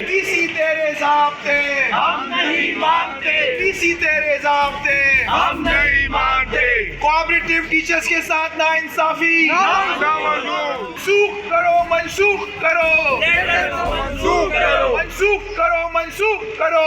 VC तेरे ज़ाब्ते हम नहीं मानते, वीसी तेरे ज़ाब्ते हम नहीं मानते। कोऑपरेटिव टीचर्स के साथ नाइंसाफी मनसूख करो, मनसूख करो, मनसूख करो, मनसूख करो, मनसूख करो,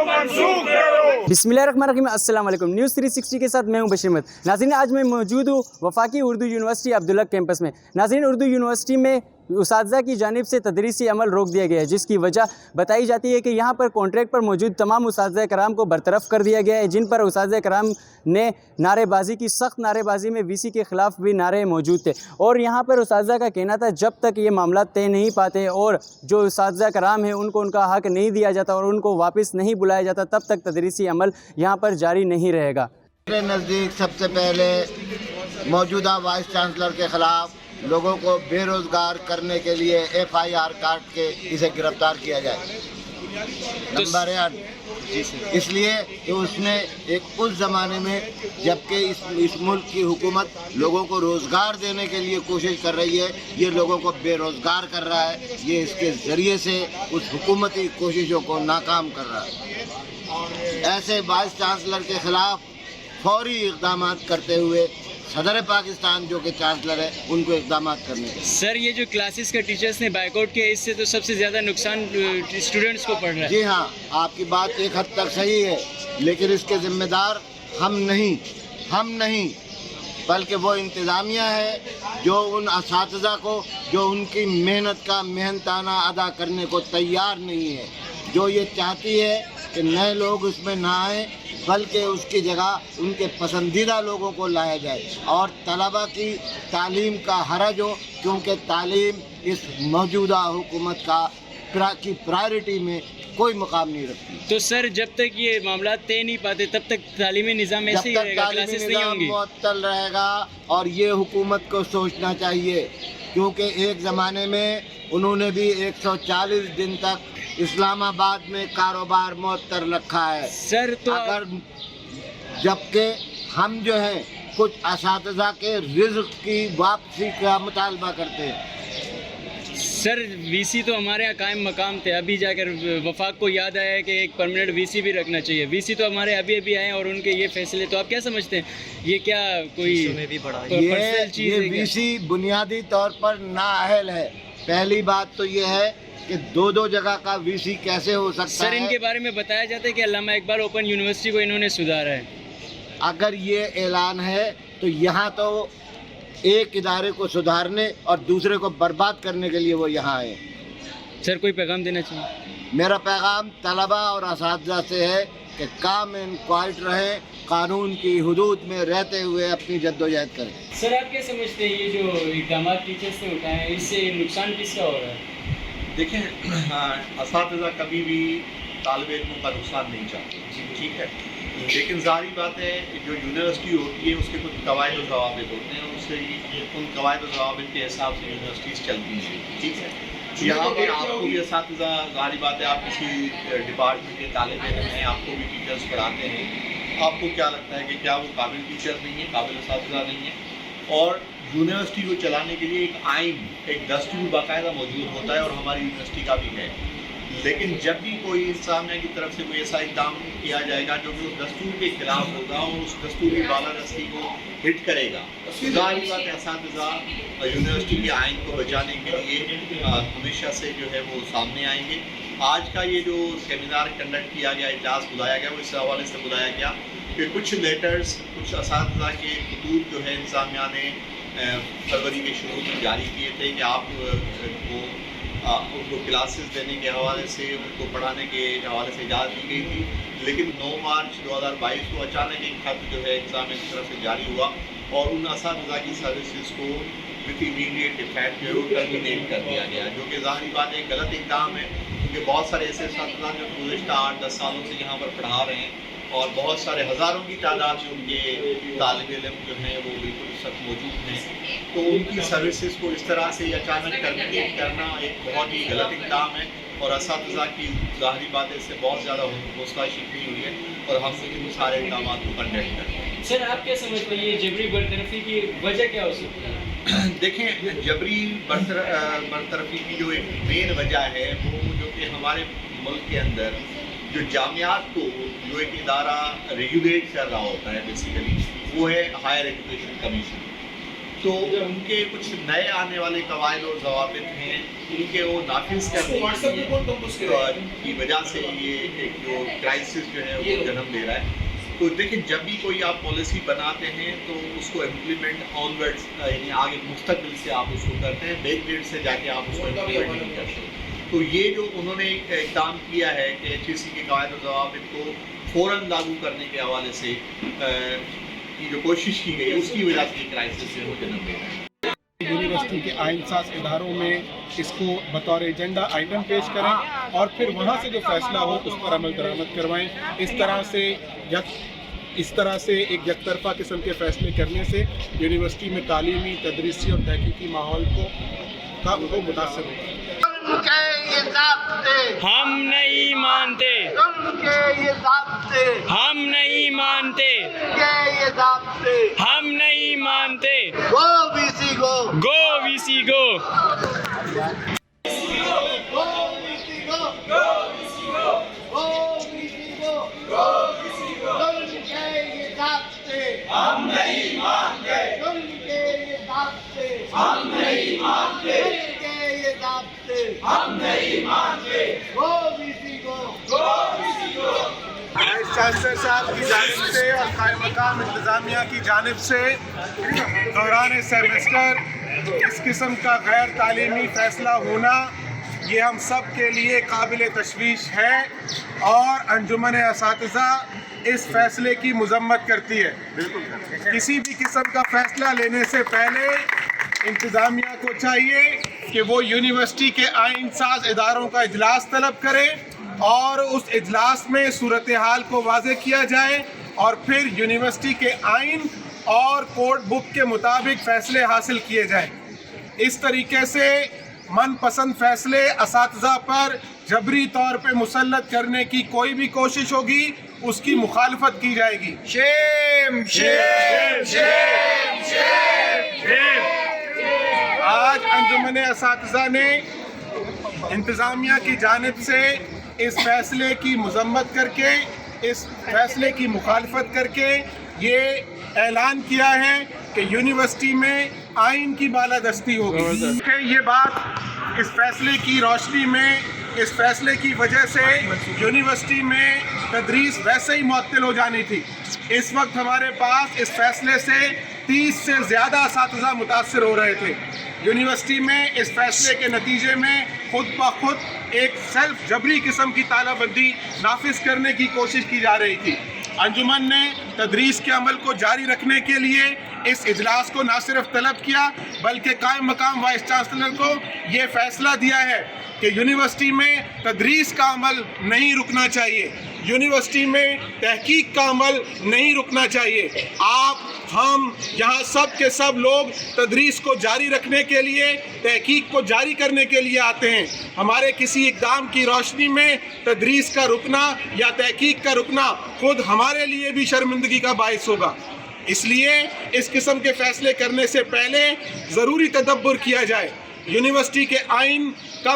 मनसूख करो। बिस्मिल्लाहिर्रहमानिर्रहीम, अस्सलाम वालेकुम। न्यूज़ 360 के साथ मैं हूं बशीर अहमद। नाज़रीन, आज मैं मौजूद हूं वफाकी उर्दू यूनिवर्सिटी अब्दुल्ला कैंपस में। नाज़रीन, उर्दू यूनिवर्सिटी में उसातिज़ा की जानिब से तदरीसी अमल रोक दिया गया है, जिसकी वजह बताई जाती है कि यहाँ पर कॉन्ट्रैक्ट पर मौजूद तमाम उसातिज़ा कराम को बरतरफ कर दिया गया है, जिन पर उसातिज़ा कराम ने नारेबाजी की। सख्त नारेबाजी में वीसी के ख़िलाफ़ भी नारे मौजूद थे और यहाँ पर उसातिज़ा का कहना था जब तक ये मामला तय नहीं पाते और जो उसातिज़ा कराम हैं उनको उनका हक़ नहीं दिया जाता और उनको वापस नहीं बुलाया जाता, तब तक तदरीसी अमल यहाँ पर जारी नहीं रहेगा। मेरे नज़दीक सबसे पहले मौजूदा वाइस चांसलर के ख़िलाफ़ लोगों को बेरोज़गार करने के लिए FIR काट के इसे गिरफ़्तार किया जाए। नंबर 1 इसलिए कि उसने उस ज़माने में जबकि इस मुल्क की हुकूमत लोगों को रोज़गार देने के लिए कोशिश कर रही है, ये लोगों को बेरोज़गार कर रहा है। ये इसके ज़रिए से उस हुकूमती कोशिशों को नाकाम कर रहा है। ऐसे वाइस चांसलर के ख़िलाफ़ फौरी इक़दाम करते हुए सदर पाकिस्तान जो कि चांसलर है उनको इक़दाम करने के। सर, ये जो क्लासेस का टीचर्स ने बाइकआउट किया, इससे तो सबसे ज़्यादा नुकसान स्टूडेंट्स को पड़ रहा है। जी हाँ, आपकी बात एक हद तक सही है, लेकिन इसके ज़िम्मेदार हम नहीं बल्कि वो इंतज़ामिया है जो उन असातिज़ा को जो उनकी मेहनत का मेहनताना अदा करने को तैयार नहीं है, जो ये चाहती है कि नए लोग उसमें ना आए बल्कि उसकी जगह उनके पसंदीदा लोगों को लाया जाए और तलबा की तालीम का हरज हो, क्योंकि तालीम इस मौजूदा हुकूमत की प्रायोरिटी में कोई मुकाम नहीं रखती। तो सर, जब तक ये मामला तय नहीं पाते तब तक तालीमी निज़ाम ऐसे ही रहेगा, क्लासेस नहीं होंगी, मुअत्तल रहेगा। और ये हुकूमत को सोचना चाहिए, क्योंकि एक ज़माने में उन्होंने भी 140 दिन तक इस्लामाबाद में कारोबार मुअत्तल रखा है सर। तो अगर जबकि हम जो हैं कुछ असातिज़ा के रिज़्क़ की वापसी का मुतालबा करते हैं। सर, वीसी तो हमारे यहाँ कायम मकाम थे, अभी जाकर वफाक को याद आया कि एक परमानेंट वीसी भी रखना चाहिए। वीसी तो हमारे अभी आए और उनके ये फैसले, तो आप क्या समझते हैं, ये क्या कोई ये वीसी बुनियादी तौर पर नाअहल है। पहली बात तो ये है कि दो जगह का वीसी कैसे हो सकता है। सर, इनके बारे में बताया जाता है कि अल्लामा इकबाल ओपन यूनिवर्सिटी को इन्होंने सुधारा है। अगर ये ऐलान है तो यहाँ तो एक इदारे को सुधारने और दूसरे को बर्बाद करने के लिए वो यहाँ आए। सर, कोई पैगाम देना चाहिए? मेरा पैगाम तलबा और असातिज़ा से है कि काम इन क्वाइट रहें, कानून की हुदूद में रहते हुए अपनी जद्दोजहद करें। सर, आप क्या समझते हैं, ये जो इक़दाम टीचर्स ने उठाए हैं, इससे नुकसान किसका हो रहा है? देखें, असातिज़ा कभी भी तालिब इल्मों का नुकसान नहीं चाहते, ठीक है, लेकिन ज़ाहिर बात है जो यूनिवर्सिटी होती है उसके कुछ कवायद और ज़वाबित होते हैं, उससे उन कवायद और ज़वाबित के हिसाब से यूनिवर्सिटीज़ चलती हैं, ठीक है। यहाँ पे आपको भी असातिज़ा, ज़ाहिर बात है आप किसी डिपार्टमेंट के तालिब इल्म हैं, आपको भी टीचर्स पढ़ाते हैं, आपको क्या लगता है कि क्या वो काबिल टीचर नहीं है, काबिल असातिज़ा नहीं है? और यूनिवर्सिटी को चलाने के लिए एक आइन, एक दस्तूर बाकायदा मौजूद होता है और हमारी यूनिवर्सिटी का भी है। लेकिन जब भी कोई इंसानिया की तरफ से कोई ऐसा इक़दाम किया जाएगा जो कि उस दस्तूर के खिलाफ होगा और उस दस्तूर की बालादस्ती को हिट करेगा, ज़ाहिर बात है असातिज़ा यूनिवर्सिटी के आइन को बचाने के लिए हमेशा से जो है वो सामने आएंगे। आज का ये जो सेमिनार कंडक्ट किया गया, इजलास बुलाया गया, वो इस हवाले से बुलाया गया कि कुछ लेटर्स, कुछ असातिज़ा के खतूत जो है इंतज़ामिया ने फरवरी के शुरू में जारी किए थे कि आप उनको क्लासेस देने के हवाले से, उनको पढ़ाने के हवाले से इजाज़त दी गई थी। लेकिन 9 मार्च 2022 को अचानक एक खत जो है इंतज़ामिया की तरफ से जारी हुआ और उन असातिज़ा की सर्विसेज को विथ इमीडिएट इफेक्ट जो है वो टर्मिनेट कर दिया गया, जो कि ज़ाहिर बात है गलत इक़दाम है, क्योंकि बहुत सारे ऐसे असातिज़ा जो गुज़श्ता 8-10 सालों से यहाँ पर पढ़ा रहे हैं और बहुत सारे हज़ारों की तादाद में उनके तालिब इल्म जो हैं वो बिल्कुल सब मौजूद हैं। तो उनकी सर्विसेज को इस तरह से अचानक टर्मिनेट करना एक बहुत ही गलत इक़दाम है और असातिज़ा की ज़ाहिरी बात है इससे बहुत ज़्यादा हौसला शिकनी हुई है और हम इन सारे इक़दाम को कंडक्ट करते हैं। سر آپ کیا سمجھتے ہیں یہ جبری برطرفی کی وجہ کیا ہو سکتی ہے؟ دیکھیں جبری برطرفی کی جو ایک مین وجہ ہے وہ جو کہ ہمارے ملک کے اندر جو جامعات کو جو ایک ادارہ ریگولیٹ کر رہا ہوتا ہے بیسیکلی وہ ہے ہائر ایجوکیشن کمیشن. تو ان کے کچھ نئے آنے والے قواعد اور ضوابط ہیں ان کے وہ نافذ کرنے کی وجہ سے یہ ایک جو کرائسس جو ہے وہ جنم لے رہا ہے. تو دیکھیں جب بھی کوئی آپ پالیسی بناتے ہیں تو اس کو امپلیمنٹ آن ورڈس یعنی آگے مستقبل سے آپ اس کو کرتے ہیں, بیک ڈیٹ سے جا کے آپ اس کو امپلیمنٹ نہیں کرتے. تو یہ جو انہوں نے اقدام کیا ہے کہ HEC کے قواعد و ضوابط کو فوراً لاگو کرنے کے حوالے سے کی جو کوشش کی گئی اس کی وجہ سے یہ کرائسس ہے وہ جنم لے رہا ہے. یونیورسٹی کے آئین ساز اداروں میں اس کو بطور ایجنڈا آئٹم پیش کریں اور پھر وہاں سے جو فیصلہ ہو اس پر عمل درآمد کروائیں. اس طرح سے ایک یک طرفہ قسم کے فیصلے کرنے سے یونیورسٹی میں تعلیمی, تدریسی اور تحقیقی ماحول کو متاثر ہوگا. ہم نہیں مانتے, ہم نہیں مانتے, ہم نہیں مانتے. گو وی سی گو, گو وی سی گو. ہم نہیں مانتے, ہم نہیں مانتے, ہم نہیں مانتے. وائس چانسلر صاحب کی جانب سے اور قائم مقام انتظامیہ کی جانب سے دوران سیمسٹر اس قسم کا غیر تعلیمی فیصلہ ہونا یہ ہم سب کے لیے قابل تشویش ہے اور انجمن اساتذہ اس فیصلے کی مذمت کرتی ہے. کسی بھی قسم کا فیصلہ لینے سے پہلے انتظامیہ کو چاہیے کہ وہ یونیورسٹی کے آئین ساز اداروں کا اجلاس طلب کرے اور اس اجلاس میں صورتحال کو واضح کیا جائے اور پھر یونیورسٹی کے آئین اور کوڈ بک کے مطابق فیصلے حاصل کیے جائیں. اس طریقے سے من پسند فیصلے اساتذہ پر جبری طور پہ مسلط کرنے کی کوئی بھی کوشش ہوگی اس کی مخالفت کی جائے گی. شیم شیم شیم شیم. آج انجمن اساتذہ نے انتظامیہ کی جانب سے اس فیصلے کی مذمت کر کے, اس فیصلے کی مخالفت کر کے یہ اعلان کیا ہے کہ یونیورسٹی میں آئین کی بالادستی ہوگی. یہ بات اس فیصلے کی روشنی میں, اس فیصلے کی وجہ سے یونیورسٹی میں تدریس ویسے ہی معطل ہو جانی تھی. اس وقت ہمارے پاس اس فیصلے سے 30 سے زیادہ اساتذہ متاثر ہو رہے تھے. یونیورسٹی میں اس فیصلے کے نتیجے میں خود بخود ایک سیلف جبری قسم کی تالہ بندی نافذ کرنے کی کوشش کی جا رہی تھی. انجمن نے تدریس کے عمل کو جاری رکھنے کے لیے اس اجلاس کو نہ صرف طلب کیا بلکہ قائم مقام وائس چانسلر کو یہ فیصلہ دیا ہے کہ یونیورسٹی میں تدریس کا عمل نہیں رکنا چاہیے, یونیورسٹی میں تحقیق کا عمل نہیں رکنا چاہیے. آپ, ہم یہاں سب کے سب لوگ تدریس کو جاری رکھنے کے لیے, تحقیق کو جاری کرنے کے لیے آتے ہیں. ہمارے کسی اقدام کی روشنی میں تدریس کا رکنا یا تحقیق کا رکنا خود ہمارے لیے بھی شرمندگی کا باعث ہوگا. اس لیے اس قسم کے فیصلے کرنے سے پہلے ضروری تدبر کیا جائے, یونیورسٹی کے آئین کا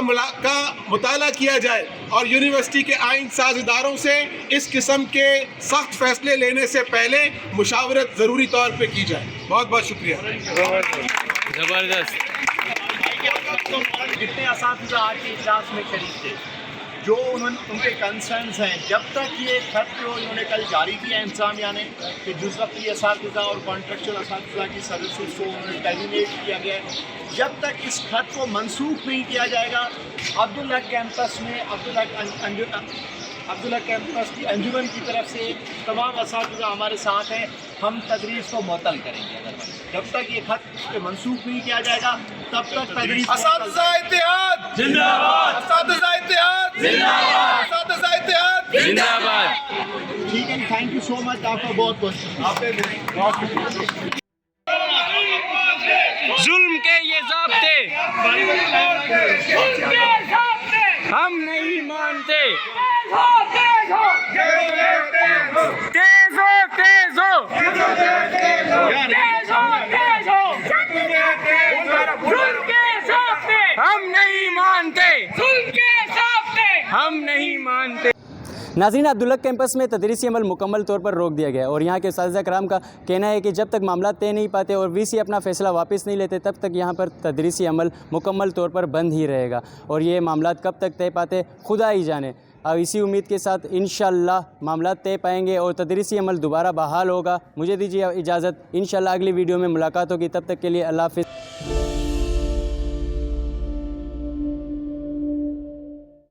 مطالعہ کیا جائے اور یونیورسٹی کے آئین ساز اداروں سے اس قسم کے سخت فیصلے لینے سے پہلے مشاورت ضروری طور پہ کی جائے. بہت بہت شکریہ. زبردست. جتنے اساتذہ آج کے اجلاس میں شریک تھے, جو ان کے کنسرنز ہیں, جب تک یہ خط جو انہوں نے کل جاری کیا انتظامیہ نے کہ جز وقتی اساتذہ اور کانٹریکچوئل اساتذہ کی سروسز کو انہوں نے ٹرمینیٹ کیا گیا ہے, جب تک اس خط کو منسوخ نہیں کیا جائے گا عبدالحق کیمپس میں عبدالحق کیمپس کی انجمن کی طرف سے تمام اساتذہ ہمارے ساتھ ہیں, ہم تدریس کو معطل کریں گے. جب تک یہ خط منسوخ نہیں کیا جائے گا تب تک تدریس. اساتذہ اتحاد زندہ باد, اساتذہ اتحاد زندہ باد, اساتذہ اتحاد زندہ باد. ٹھیک ہے, تھینک یو سو مچ. آپ کا بہت بہت شکریہ. ظلم کے یہ ضابطے ہم نہیں مانتے. تیز ہو, تیز ہو. नाज़रीन, अब्दुल्ला कैंपस में तदरीसी अमल मुकम्मल तौर पर रोक दिया गया है और यहाँ के उस्ताज़ा कराम का कहना है कि जब तक मामला तय नहीं पाते और वीसी अपना फ़ैसला वापस नहीं लेते तब तक यहाँ पर तदरीसी अमल मुकम्मल तौर पर बंद ही रहेगा और ये मामला कब तक तय पाते खुदा ही जाने। अब इसी उम्मीद के साथ इंशाअल्लाह मामला तय पाएंगे और तदरीसी अमल दोबारा बहाल होगा। मुझे दीजिए इजाज़त, इंशाअल्लाह अगली वीडियो में मुलाकात होगी, तब तक के लिए अल्लाह हाफ़िज़।